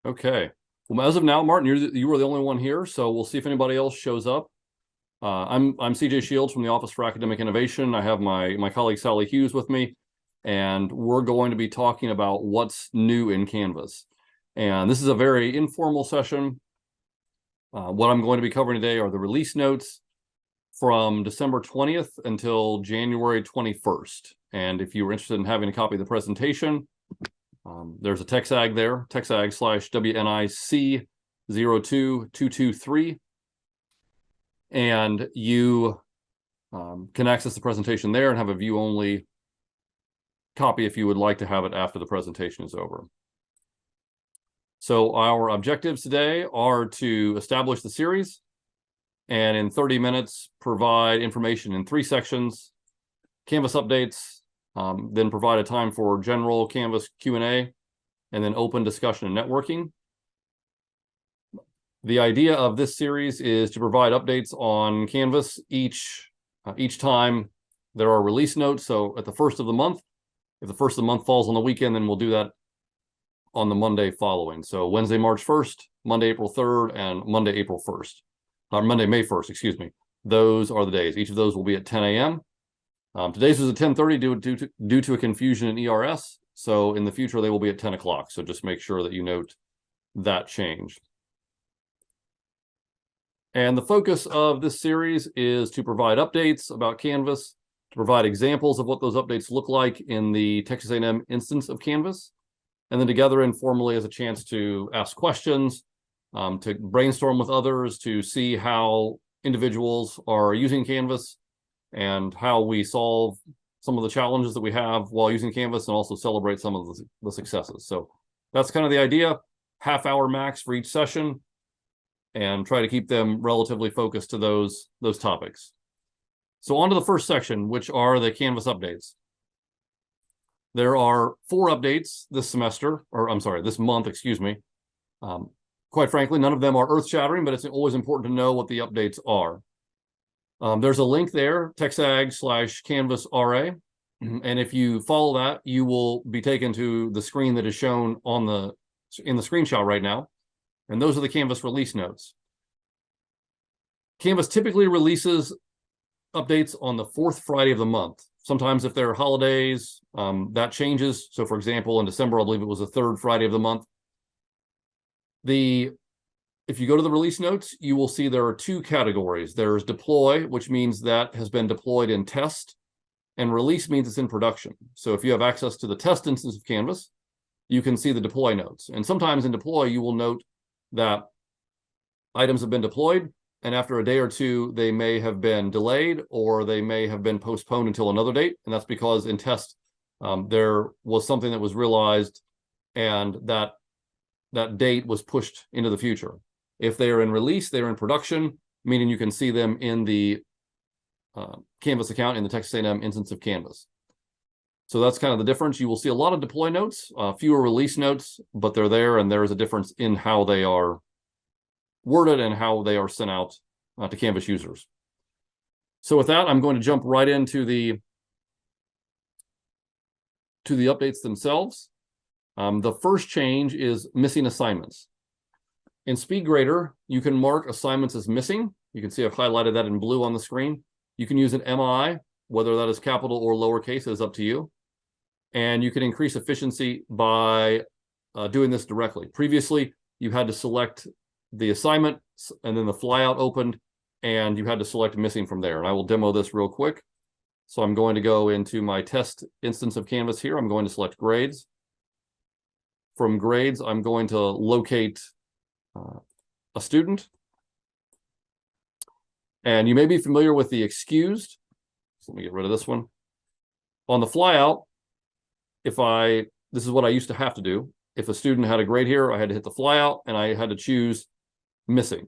Okay. Well, as of now, Martin, you were the only one here, so we'll see if anybody else shows up. I'm CJ Shields from the Office for Academic Innovation. I have my colleague Sally Hughes with me, and we're going to be talking about what's new in Canvas. And this is a very informal session. What I'm going to be covering today are the release notes from December 20th until January 21st. And if you were interested in having a copy of the presentation, there's a TexAg there, TexAg/WNIC 02223. And you can access the presentation there and have a view-only copy if you would like to have it after the presentation is over. So our objectives today are to establish the series and in 30 minutes provide information in 3 sections, Canvas updates, then provide a time for general Canvas Q&A, and then open discussion and networking. The idea of this series is to provide updates on Canvas each time there are release notes. So at the first of the month, if the first of the month falls on the weekend, then we'll do that on the Monday following. So Wednesday, March 1st, Monday, April 3rd, and Monday, April 1st. Or Monday, May 1st, excuse me. Those are the days. Each of those will be at 10 a.m. Today's was at 10:30 due to a confusion in ERS. So in the future, they will be at 10 o'clock. So just make sure that you note that change. And the focus of this series is to provide updates about Canvas, to provide examples of what those updates look like in the Texas A&M instance of Canvas, and then to gather informally as a chance to ask questions, to brainstorm with others, to see how individuals are using Canvas and how we solve some of the challenges that we have while using Canvas, and also celebrate some of the successes. So that's kind of the idea, half-hour max for each session, and try to keep them relatively focused to those topics. So on to the first section, which are the Canvas updates. There are 4 updates this semester, or I'm sorry, this month, excuse me. Quite frankly, none of them are earth-shattering, but it's always important to know what the updates are. There's a link there, TexAg/Canvas RA. And if you follow that, you will be taken to the screen that is shown in the screenshot right now. And those are the Canvas release notes. Canvas typically releases updates on the 4th Friday of the month. Sometimes if there are holidays, that changes. So for example, in December, I believe it was the 3rd Friday of the month. If you go to the release notes, you will see there are 2 categories. There's deploy, which means that has been deployed in test, and release means it's in production. So if you have access to the test instance of Canvas, you can see the deploy notes. And sometimes in deploy, you will note that items have been deployed, and after a day or 2, they may have been delayed or they may have been postponed until another date. And that's because in test, there was something that was realized and that date was pushed into the future. If they are in release, they're in production, meaning you can see them in the Canvas account in the Texas A&M instance of Canvas. So that's kind of the difference. You will see a lot of deploy notes, fewer release notes, but they're there, and there is a difference in how they are worded and how they are sent out to Canvas users. So with that, I'm going to jump right into the updates themselves. The first change is missing assignments. In SpeedGrader, you can mark assignments as missing. You can see I've highlighted that in blue on the screen. You can use an MI, whether that is capital or lowercase, is up to you. And you can increase efficiency by doing this directly. Previously, you had to select the assignment, and then the flyout opened, and you had to select missing from there. And I will demo this real quick. So I'm going to go into my test instance of Canvas here. I'm going to select grades. From grades, I'm going to locate a student. And you may be familiar with the excused. So let me get rid of this one. On the flyout, this is what I used to have to do. If a student had a grade here, I had to hit the flyout and I had to choose missing.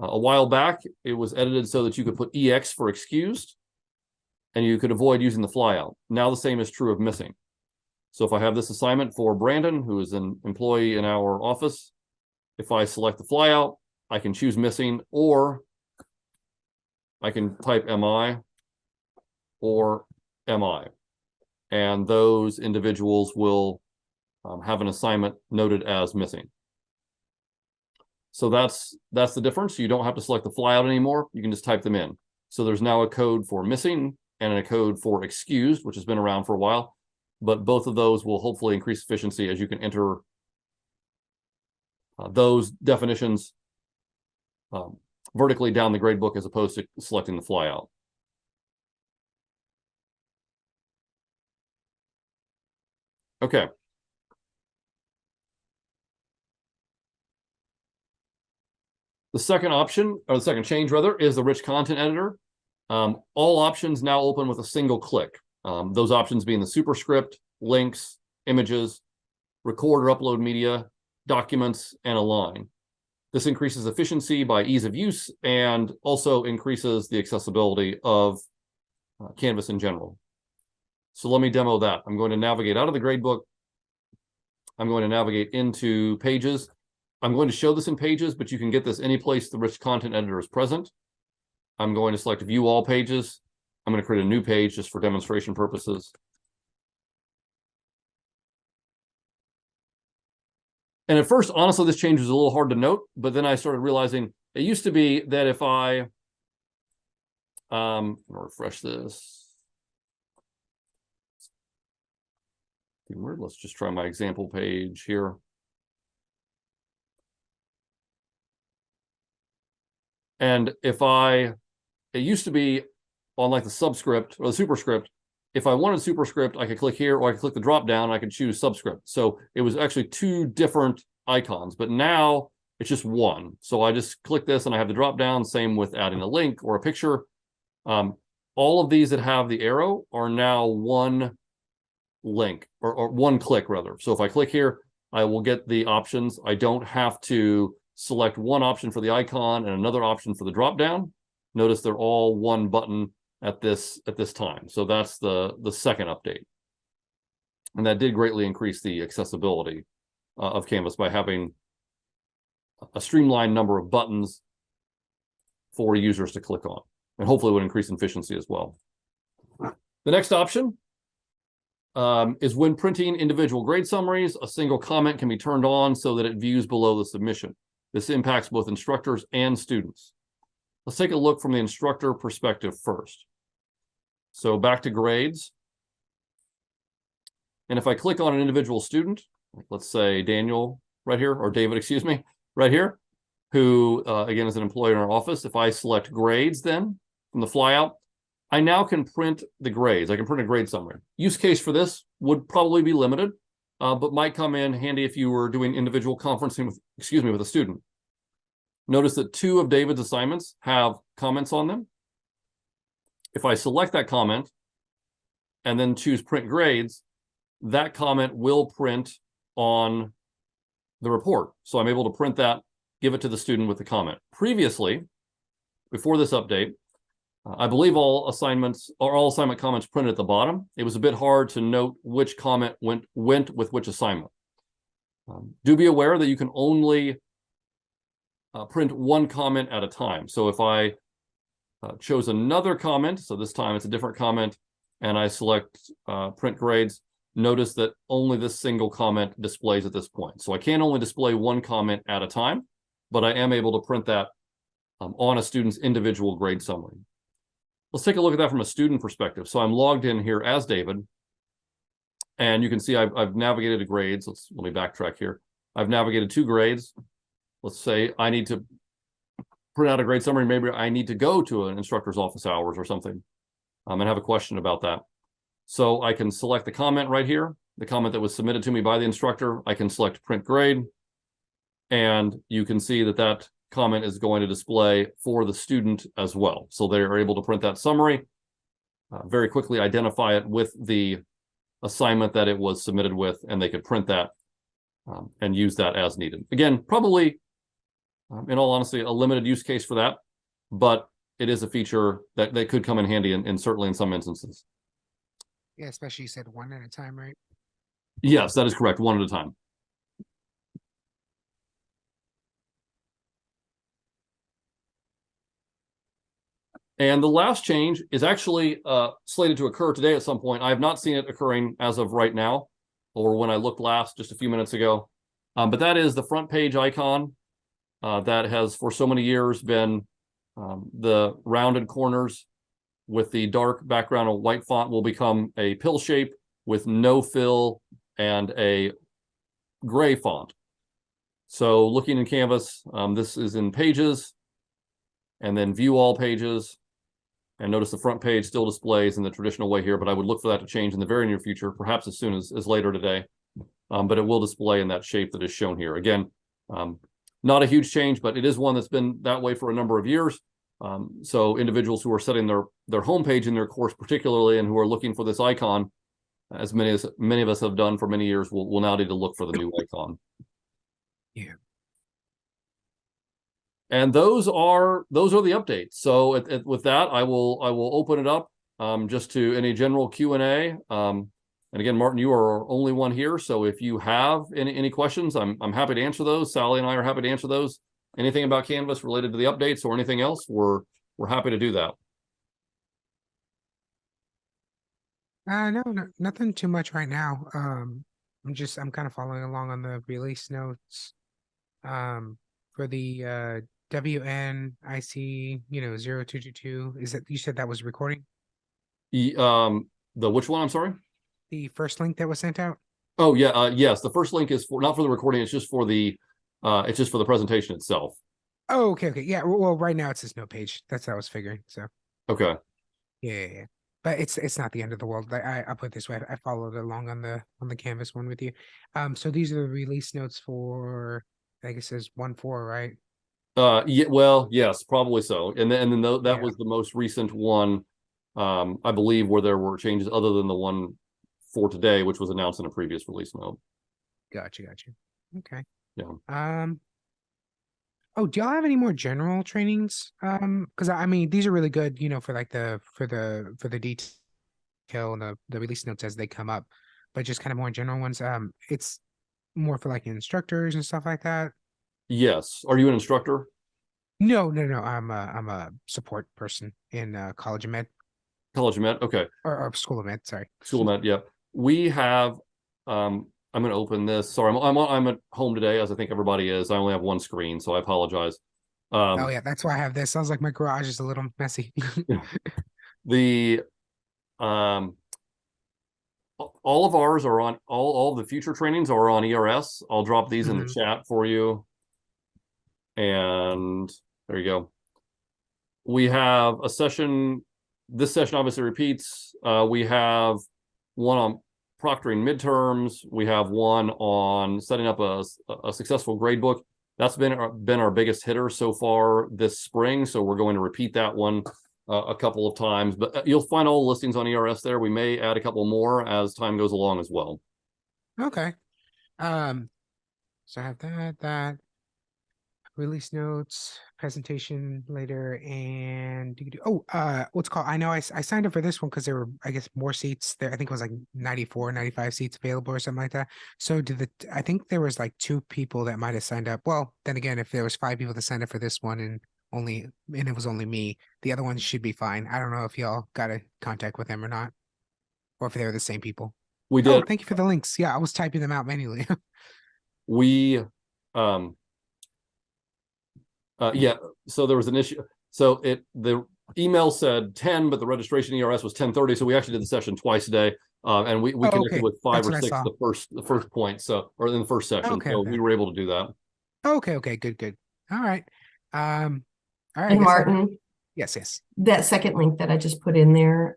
A while back, it was edited so that you could put EX for excused and you could avoid using the flyout. Now the same is true of missing. So if I have this assignment for Brandon, who is an employee in our office, if I select the flyout, I can choose missing, or I can type MI or MI. And those individuals will have an assignment noted as missing. So that's the difference. You don't have to select the flyout anymore. You can just type them in. So there's now a code for missing and a code for excused, which has been around for a while. But both of those will hopefully increase efficiency as you can enter those definitions vertically down the gradebook as opposed to selecting the flyout. Okay. The second option, or the second change rather, is the rich content editor. All options now open with a single click. Those options being the superscript, links, images, record or upload media, documents, and align. This increases efficiency by ease of use and also increases the accessibility of Canvas in general. So let me demo that. I'm going to navigate out of the gradebook. I'm going to navigate into Pages. I'm going to show this in Pages, but you can get this any place the rich content editor is present. I'm going to select View All Pages. I'm going to create a new page just for demonstration purposes. And at first, honestly, this change was a little hard to note, but then I started realizing it used to be that if I refresh this. Let's just try my example page here. And if it used to be on like the subscript or the superscript, if I wanted superscript, I could click here or I could click the drop down and I could choose subscript. So it was actually two different icons, but now it's just one. So I just click this and I have the drop down, same with adding a link or a picture. All of these that have the arrow are now one link or one click rather. So if I click here, I will get the options. I don't have to select one option for the icon and another option for the drop down. Notice they're all one button at this time. So that's the second update. And that did greatly increase the accessibility of Canvas by having a streamlined number of buttons for users to click on, and hopefully would increase efficiency as well. The next option is when printing individual grade summaries, a single comment can be turned on so that it views below the submission. This impacts both instructors and students. Let's take a look from the instructor perspective first. So back to grades. And if I click on an individual student, let's say Daniel right here, or David, excuse me, right here, who again is an employee in our office. If I select grades then from the flyout, I now can print the grades. I can print a grade summary. Use case for this would probably be limited, but might come in handy if you were doing individual conferencing with, with a student. Notice that 2 of David's assignments have comments on them. If I select that comment and then choose print grades, that comment will print on the report. So I'm able to print that, give it to the student with the comment. Previously, before this update, I believe all assignment comments printed at the bottom. It was a bit hard to note which comment went with which assignment. Do be aware that you can only print one comment at a time. So if I chose another comment, so this time it's a different comment, and I select print grades, notice that only this single comment displays at this point. So I can only display one comment at a time, but I am able to print that on a student's individual grade summary. Let's take a look at that from a student perspective. So I'm logged in here as David, and you can see I've navigated to grades. Let me backtrack here. I've navigated 2 grades. Let's say I need to print out a grade summary. Maybe I need to go to an instructor's office hours or something and have a question about that. So I can select the comment right here, the comment that was submitted to me by the instructor. I can select print grade, and you can see that that comment is going to display for the student as well. So they are able to print that summary, very quickly identify it with the assignment that it was submitted with, and they could print that and use that as needed. Again, probably, in all honesty, a limited use case for that, but it is a feature that could come in handy and certainly in some instances. Yeah, especially you said one at a time, right? Yes, that is correct. One at a time. And the last change is actually slated to occur today at some point. I have not seen it occurring as of right now, or when I looked last just a few minutes ago. But that is the front page icon that has for so many years been the rounded corners with the dark background of white font will become a pill shape with no fill and a gray font. So looking in Canvas, this is in Pages, and then View All Pages. And notice the front page still displays in the traditional way here, but I would look for that to change in the very near future, perhaps as soon as later today. But it will display in that shape that is shown here. Again, not a huge change, but it is one that's been that way for a number of years. So individuals who are setting their homepage in their course particularly, and who are looking for this icon, as many of us have done for many years, will now need to look for the new icon. Yeah. And those are the updates. So with that, I will open it up just to any general Q&A. And again, Martin, you are our only one here. So if you have any questions, I'm happy to answer those. Sally and I are happy to answer those. Anything about Canvas related to the updates or anything else, we're happy to do that. No, nothing too much right now. I'm kind of following along on the release notes. For the WNIC, 0222. Is that, you said that was recording? The which one? I'm sorry. The first link that was sent out? Oh yeah, yes. The first link is not for the recording. It's just for the presentation itself. Oh, okay. Yeah. Well, right now it says no page. That's what I was figuring. So okay. Yeah. But it's not the end of the world. I put it this way. I followed along on the Canvas one with you. So these are the release notes for, I guess it says 1.4, right? Yeah, well, yes, probably so. And then that Yeah. was the most recent one, I believe, where there were changes other than the one for today, which was announced in a previous release note. Gotcha. Okay. Yeah. Oh, do y'all have any more general trainings? Because I mean, these are really good, for like for the detail and the release notes as they come up, but just kind of more general ones. It's more for like instructors and stuff like that. Yes. Are you an instructor? No. I'm a support person in College of Med College of Med? Okay. or School of Med. Sorry. School of Med. Yeah. We have. I'm going to open this. Sorry, I'm at home today, as I think everybody is. I only have one screen, so I apologize. Oh yeah, that's why I have this. Sounds like my garage is a little messy. The all of ours are on all of the future trainings are on ERS. I'll drop these in the chat for you. And there you go. We have a session. This session obviously repeats. We have one on proctoring midterms. We have one on setting up a successful gradebook. That's been our biggest hitter so far this spring. So we're going to repeat that one a couple of times. But you'll find all the listings on ERS there. We may add a couple more as time goes along as well. Okay. So I have that release notes, presentation later, and what's called, I know I signed up for this one because there were, I guess, more seats there. I think it was like 94, 95 seats available or something like that. So I think there was like 2 people that might have signed up. Well, then again, if there was 5 people that signed up for this one and it was only me, the other ones should be fine. I don't know if y'all got a contact with them or not, or if they were the same people. We did. Oh, thank you for the links. Yeah, I was typing them out manually. We yeah, so there was an issue. So the email said 10, but the registration ERS was 10:30. So we actually did the session twice a day. And we connected with 5 or 6 the first point. So, or in the first session. So we were able to do that. Okay, good. All right. All right. And Martin. Yes. That second link that I just put in there,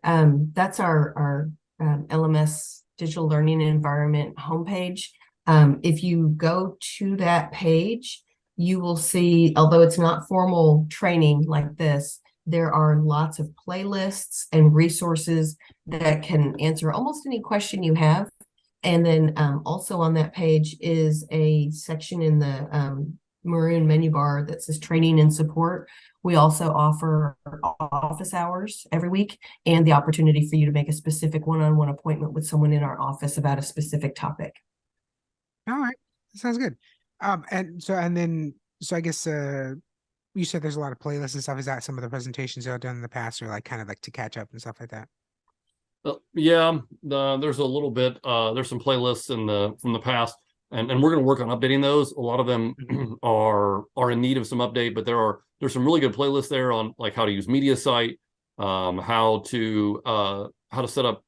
that's our LMS digital learning environment homepage. If you go to that page, you will see, although it's not formal training like this, there are lots of playlists and resources that can answer almost any question you have. And then also on that page is a section in the maroon menu bar that says training and support. We also offer office hours every week and the opportunity for you to make a specific one-on-one appointment with someone in our office about a specific topic. All right. That sounds good. So I guess you said there's a lot of playlists and stuff. Is that some of the presentations y'all done in the past, or like kind of like to catch up and stuff like that? Yeah, there's a little bit, there's some playlists from the past, and we're going to work on updating those. A lot of them are in need of some update, but there's some really good playlists there on like how to use MediaSite, how to set up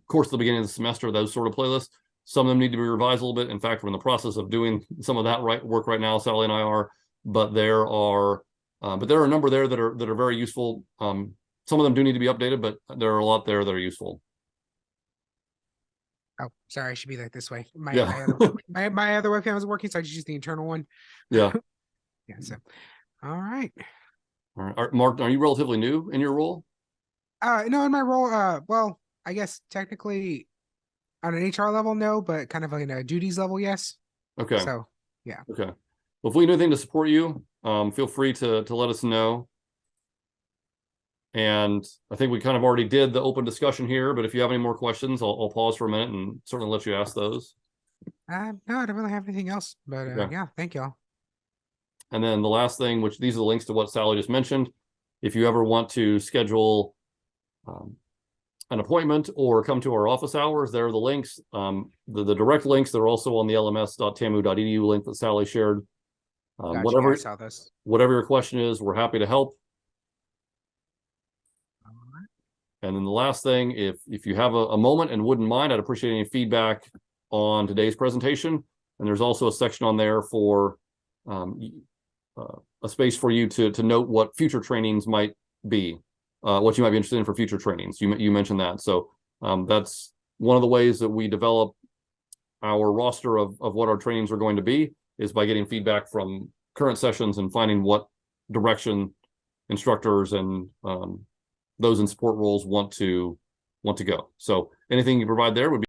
course at the beginning of the semester, those sort of playlists. Some of them need to be revised a little bit. In fact, we're in the process of doing some of that work right now. Sally and I are, but there are a number there that are very useful. Some of them do need to be updated, but there are a lot there that are useful. Oh, sorry, I should be like this way. Yeah. My other webcam was working, so I just used the internal one. Yeah. Yeah. So, all right. All right. Mark, are you relatively new in your role? No, in my role, well, I guess technically on an HR level, no, but kind of like a duties level, yes. Okay. So, yeah. Okay. Well, if we do anything to support you, feel free to let us know. And I think we kind of already did the open discussion here, but if you have any more questions, I'll pause for a minute and certainly let you ask those. No, I don't really have anything else, but Okay. yeah, thank y'all. And then the last thing, which these are the links to what Sally just mentioned. If you ever want to schedule an appointment or come to our office hours, there are the links, the direct links. They're also on the lms.tamu.edu link that Sally shared. Gotcha, yeah, I saw this. Whatever your question is, we're happy to help. All right. And then the last thing, if you have a moment and wouldn't mind, I'd appreciate any feedback on today's presentation. And there's also a section on there for a space for you to note what future trainings might be, what you might be interested in for future trainings. You mentioned that. So that's one of the ways that we develop our roster of what our trainings are going to be, is by getting feedback from current sessions and finding what direction instructors and those in support roles want to go. So anything you provide there would be